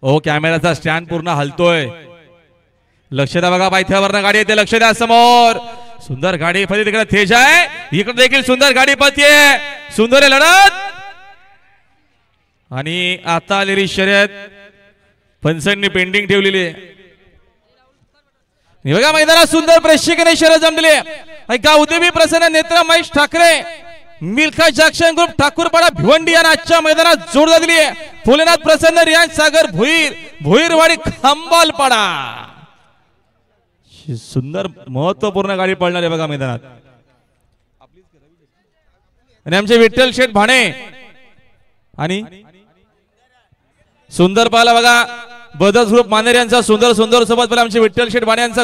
ओ कॅमेराचा stand पूर्ण हलतोय, लक्ष द्या बघा, पायथ्यावरनं गाडी येते, लक्ष द्या समोर, सुंदर गाडी पळते, तिकडे तेज आहे, इकडे देखील सुंदर गाडी पळते, सुंदर लढत. आणि आता आलेली शर्यत पंचांनी पेंडिंग ठेवलेली आहे. बघा मैदानात सुंदर प्रेक्षकांनी शर्यत जमलेली आहे. गावदेवी प्रसन्न नेत्र महेश ठाकरे मिल्खा जंक्शन ग्रुप ठाकूरपाडा भिवंडी यांना आजच्या मैदानात जोड दिली आहे. फुलेनाथ प्रसन्न रियाज सागर भुईर भुईरवाडी खंबालपाडा, सुंदर महत्वपूर्ण गाडी पळणार आहे बघा मैदानात. आणि आमचे विठ्ठल शेठ भाणे आणि सुंदर पाला बघा बदस ग्रुप मानेर यांचा सुंदर सुंदर सोबत आमचे विठ्ठल शेठ भाणे यांचा